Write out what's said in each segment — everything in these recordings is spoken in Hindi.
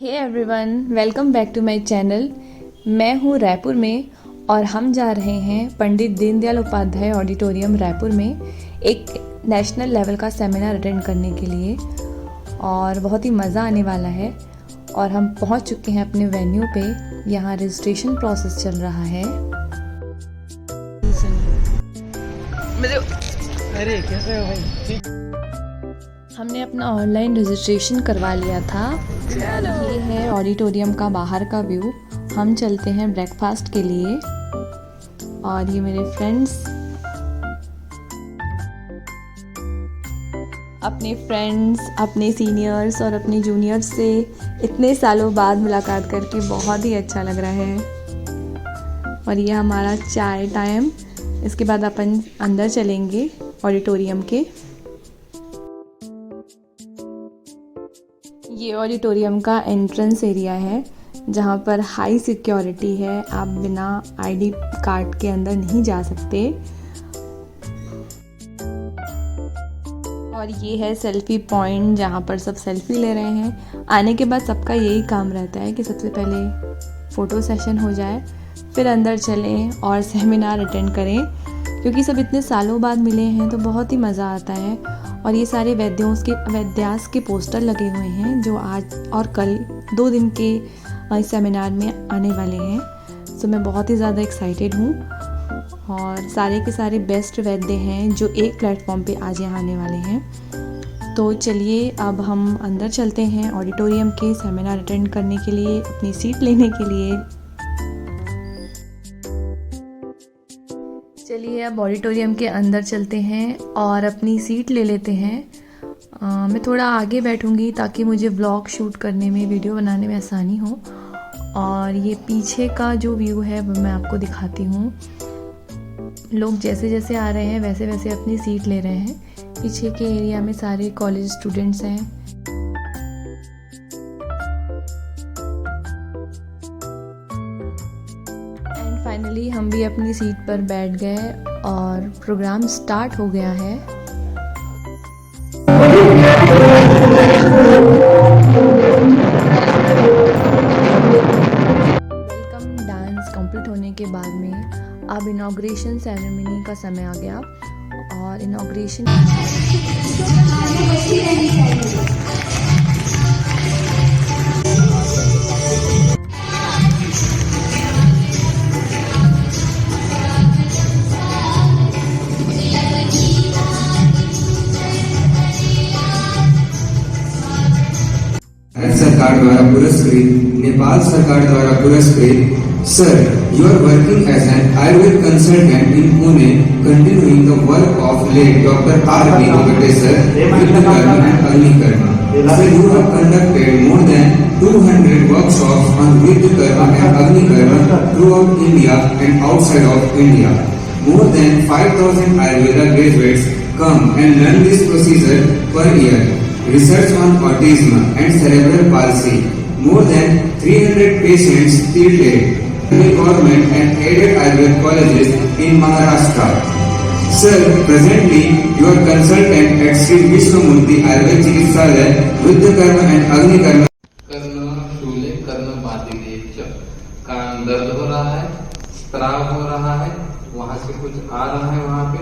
Everyone, welcome back to my channel. मैं हूँ रायपुर में और हम जा रहे हैं पंडित दीनदयाल उपाध्याय ऑडिटोरियम रायपुर में एक नेशनल लेवल का सेमिनार अटेंड करने के लिए, और बहुत ही मज़ा आने वाला है। और हम पहुँच चुके हैं अपने वेन्यू पे। यहाँ रजिस्ट्रेशन प्रोसेस चल रहा है। अरे कैसे हो भाई? हमने अपना ऑनलाइन रजिस्ट्रेशन करवा लिया था। ये है ऑडिटोरियम का बाहर का व्यू। हम चलते हैं ब्रेकफास्ट के लिए। और ये मेरे फ्रेंड्स, अपने सीनियर्स और अपने जूनियर्स से इतने सालों बाद मुलाकात करके बहुत ही अच्छा लग रहा है। और ये हमारा चाय टाइम। इसके बाद अपन अंदर चलेंगे ऑडिटोरियम के। ये ऑडिटोरियम का एंट्रेंस एरिया है जहाँ पर हाई सिक्योरिटी है। आप बिना आईडी कार्ड के अंदर नहीं जा सकते। और ये है सेल्फी पॉइंट जहाँ पर सब सेल्फी ले रहे हैं। आने के बाद सबका यही काम रहता है कि सबसे पहले फ़ोटो सेशन हो जाए, फिर अंदर चलें और सेमिनार अटेंड करें। क्योंकि सब इतने सालों बाद मिले हैं तो बहुत ही मज़ा आता है। और ये सारे वैद्यास के पोस्टर लगे हुए हैं जो आज और कल 2 दिन के सेमिनार में आने वाले हैं। सो मैं बहुत ही ज़्यादा एक्साइटेड हूँ। और सारे के सारे बेस्ट वैद्य हैं जो एक प्लेटफॉर्म पे आज यहाँ आने वाले हैं। तो चलिए अब हम अंदर चलते हैं ऑडिटोरियम के सेमिनार अटेंड करने के लिए, अपनी सीट लेने के लिए। चलिए अब ऑडिटोरियम के अंदर चलते हैं और अपनी सीट ले लेते हैं। मैं थोड़ा आगे बैठूंगी ताकि मुझे व्लॉग शूट करने में, वीडियो बनाने में आसानी हो। और ये पीछे का जो व्यू है वो मैं आपको दिखाती हूँ। लोग जैसे जैसे आ रहे हैं वैसे वैसे अपनी सीट ले रहे हैं। पीछे के एरिया में सारे कॉलेज स्टूडेंट्स हैं। फाइनली हम भी अपनी सीट पर बैठ गए और प्रोग्राम स्टार्ट हो गया है। वेलकम डांस कंप्लीट होने के बाद में अब इनॉग्रेशन सेरेमनी का समय आ गया। और इनॉग्रेशन सरकार द्वारा पुरस्कृत, नेपाल सरकार द्वारा पुरस्कृत। Sir, you are working as an Ayurved consultant in Pune, continuing the work of late Dr. R.B. Venkateswar with the Karma and Agni Karma. Sir, you have conducted more than 200 workshops on Vidya Karma and Agni Karma throughout India and outside of India. More than 5,000 Ayurveda graduates come and learn this procedure per year. Research on autism and cerebral palsy. More than 300 patients treated in government and aided Ayurveda colleges in Maharashtra. Sir, presently you are consultant at Sri Vishwamurthy Ayurveda Chikitsalaya with the Karma and Agni Karma. कर्ण शूले कर्ण बाधिरे च, कान दर्द हो रहा है, स्त्राव हो रहा है, वहां से कुछ आ रहा है वहां पे,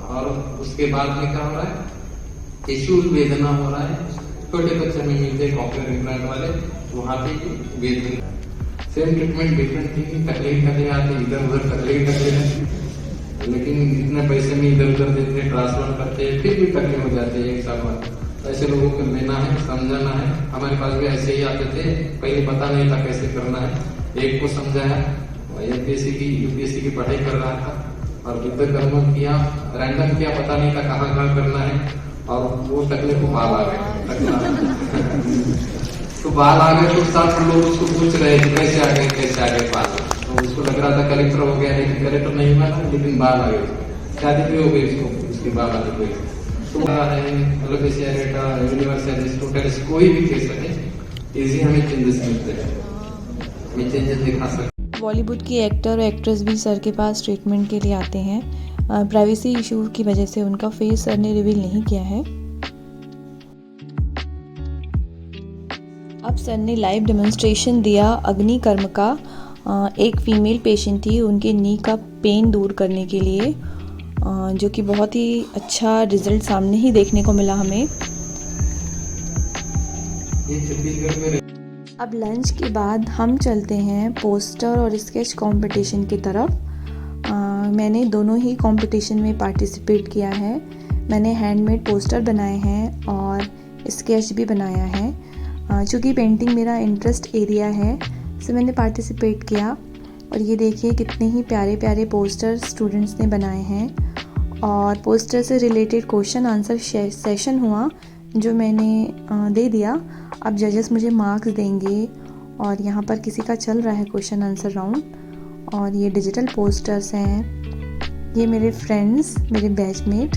और उसके बाद में क्या हो रहा है, टिश्यूज वेदना हो रहा है। छोटे बच्चे में मिलते कॉम्प्लेक्स इम्प्लांट वाले, वहां पे वेदना। सेम ट्रीटमेंट डिफरेंट थी, तकलीफ आते इधर उधर तकलीफ रहती, लेकिन इतने पैसे में इधर उधर देते, ट्रांसफर करते, फिर भी तकलीफ हो जाती है 1 साल बाद। ऐसे लोगों को लेना है, समझाना है। हमारे पास भी ऐसे ही आते थे, पहले पता नहीं था कैसे करना है। एक को समझाया, एमपीएससी की यूपीएससी की पढ़ाई कर रहा था और बुद्ध कर्म किया, रैंडम किया, पता नहीं था कहाँ करना है। और वो तकलीफ को बाल आ गए तो बाल आ गए तो साथ लोग उसको पूछ रहे कैसे आ गए बाल। तो उसको लग रहा था कलेक्टर हो गया, लेकिन कलेक्टर नहीं हुआ, लेकिन बाल आ गए। शादी भी हो गई उसको, उसके बाल आ गए। तो यूनिवर्सल कोई भी केस है, इजी हमें चेंजेस मिलते हैं, हमें चेंजेस दिखा सकते। बॉलीवुड की एक्टर और एक्ट्रेस भी सर के पास ट्रीटमेंट के लिए आते हैं। प्राइवेसी इशू की वजह से उनका फेस सर ने रिवील नहीं किया है। अब सर ने लाइव डेमोन्स्ट्रेशन दिया अग्नि कर्म का। एक फीमेल पेशेंट थी, उनके नी का पेन दूर करने के लिए, जो कि बहुत ही अच्छा रिजल्ट सामने ही देखने को मिला हमें। ये छत्तीसगढ़ में अब लंच के बाद हम चलते हैं पोस्टर और स्केच कंपटीशन की तरफ। मैंने दोनों ही कंपटीशन में पार्टिसिपेट किया है। मैंने हैंडमेड पोस्टर बनाए हैं और स्केच भी बनाया है। चूँकि पेंटिंग मेरा इंटरेस्ट एरिया है, सो मैंने पार्टिसिपेट किया। और ये देखिए कितने ही प्यारे प्यारे पोस्टर स्टूडेंट्स ने बनाए हैं। और पोस्टर से रिलेटेड क्वेश्चन आंसर सेशन हुआ जो मैंने दे दिया। अब जजेस मुझे मार्क्स देंगे और यहाँ पर किसी का चल रहा है क्वेश्चन आंसर राउंड। और ये डिजिटल पोस्टर्स हैं, ये मेरे फ्रेंड्स, मेरे बैचमेट।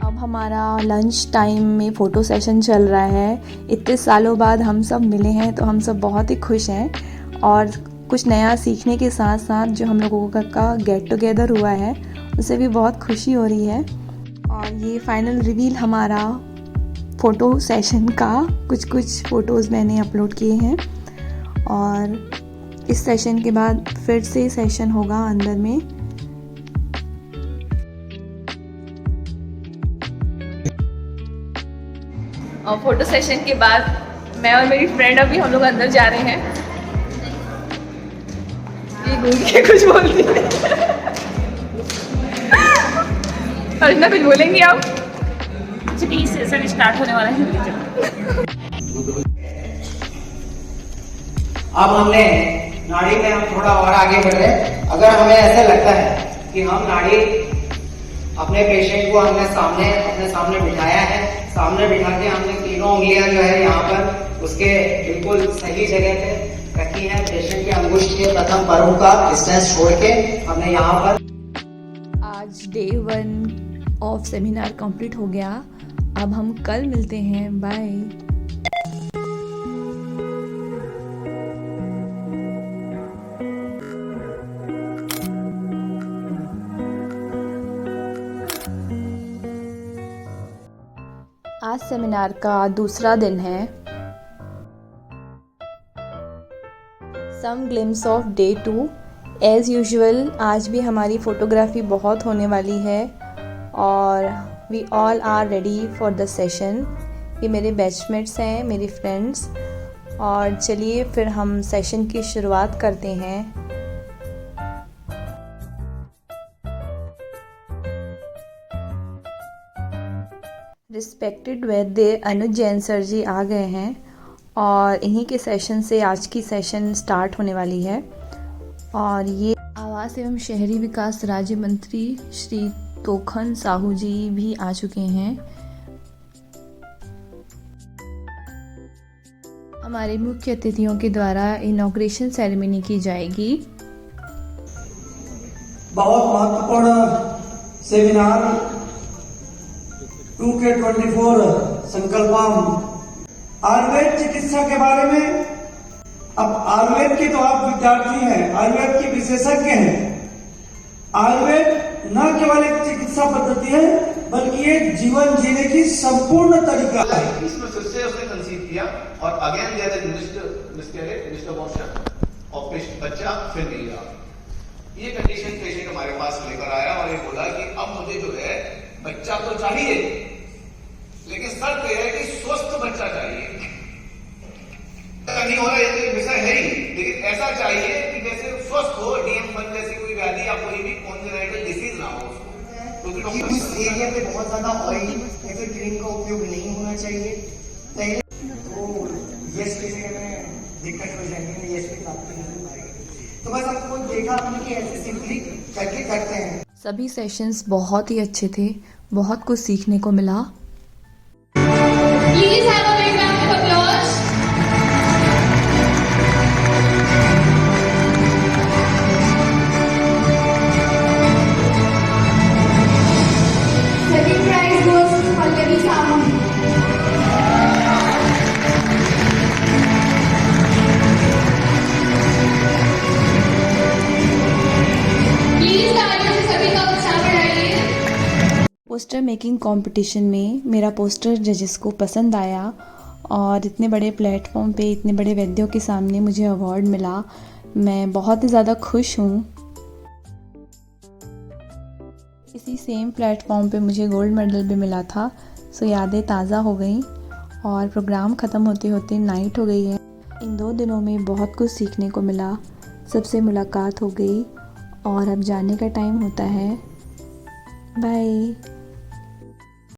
अब हमारा लंच टाइम में फ़ोटो सेशन चल रहा है। इतने सालों बाद हम सब मिले हैं तो हम सब बहुत ही खुश हैं। और कुछ नया सीखने के साथ साथ जो हम लोगों का गेट टुगेदर हुआ है उससे भी बहुत खुशी हो रही है। और ये फाइनल रिवील हमारा फ़ोटो सेशन का, कुछ फ़ोटोज़ मैंने अपलोड किए हैं। और इस सेशन के बाद फिर से सेशन होगा अंदर में। और फोटो सेशन के बाद मैं और मेरी फ्रेंड अभी हम लोग अंदर जा रहे हैं। ये घूम के कुछ बोलती है। अर्चना कुछ बोलेंगी आप? चलिए सेशन स्टार्ट होने वाला है। अब हमने नाड़ी में हम थोड़ा और आगे बढ़ रहे हैं। अगर हमें ऐसा लगता है कि हम नाड़ी अपने पेशेंट को हमने अपने सामने बिठाया है, सामने बिठा के हमने तीनों उंगलियां जो है यहाँ पर उसके बिल्कुल सही जगह पे रखी है। पेशेंट के अंगुष्ठ के प्रथम पर्व का डिस्टेंस छोड़ के हमने यहाँ पर। आज डे 1 ऑफ सेमिनार कंप्लीट हो गया। अब हम कल मिलते हैं। बाय। आज सेमिनार का दूसरा दिन है। Some glimpse of day 2। As usual आज भी हमारी फ़ोटोग्राफी बहुत होने वाली है और we all are ready for the session. ये मेरे बैचमेट्स हैं, मेरी फ्रेंड्स। और चलिए फिर हम सेशन की शुरुआत करते हैं। रिस्पेक्टेड वैद्य अनुज जैन सर जी आ गए हैं और इन्हीं के सेशन से आज की सेशन स्टार्ट होने वाली है। और ये आवास एवं शहरी विकास राज्य मंत्री श्री तोखन साहू जी भी आ चुके हैं। हमारे मुख्य अतिथियों के द्वारा इनॉग्रेशन सेरेमनी की जाएगी। बहुत महत्वपूर्ण सेमिनार 2K24 संकल्पम आयुर्वेद चिकित्सा के बारे में। अब आयुर्वेद के तो आप विद्यार्थी हैं, आयुर्वेद के विशेषज्ञ हैं। आयुर्वेद न केवल एक चिकित्सा पद्धति है बल्कि एक जीवन जीने की संपूर्ण तरीका है। इसमें फिर से उसने कंसीव किया और again there is missed abortion और बच्चा फिर नहीं रहा। ये कंडीशन पेशेंट हमारे पास लेकर आया और ये बोला कि अब मुझे जो है बच्चा तो चाहिए लेकिन शर्त यह है कि स्वस्थ बच्चा चाहिए। नहीं हो रहा ये तो विषय है ही, लेकिन ऐसा चाहिए कि जैसे स्वस्थ हो, DM1 जैसी कोई व्याधि या कोई भी कॉन्जेनाइटल डिसीज ना हो उसको। क्योंकि इस एरिया पे बहुत ज्यादा ऑयल या फिर क्रीम का उपयोग नहीं होना चाहिए। पहले तो यस की जगह में दिक्कत हो जाएगी, यस की प्राप्ति नहीं हो पाएगी। तो बस आपको देखा आपने कि ऐसे सिंपली करके करते हैं। सभी सेशंस बहुत ही अच्छे थे, बहुत कुछ सीखने को मिला। Please have a big round of applause. Second prize goes to Pallavi Sahu. Poster making competition में मेरा पोस्टर जजेस को पसंद आया और इतने बड़े प्लेटफॉर्म पे इतने बड़े वैद्यों के सामने मुझे अवार्ड मिला। मैं बहुत ही ज़्यादा खुश हूँ। इसी सेम प्लेटफॉर्म पे मुझे गोल्ड मेडल भी मिला था। सो यादें ताज़ा हो गई और प्रोग्राम ख़त्म होते होते नाइट हो गई है। इन 2 दिनों में बहुत कुछ सीखने को मिला, सबसे मुलाकात हो गई और अब जाने का टाइम होता है। बाय।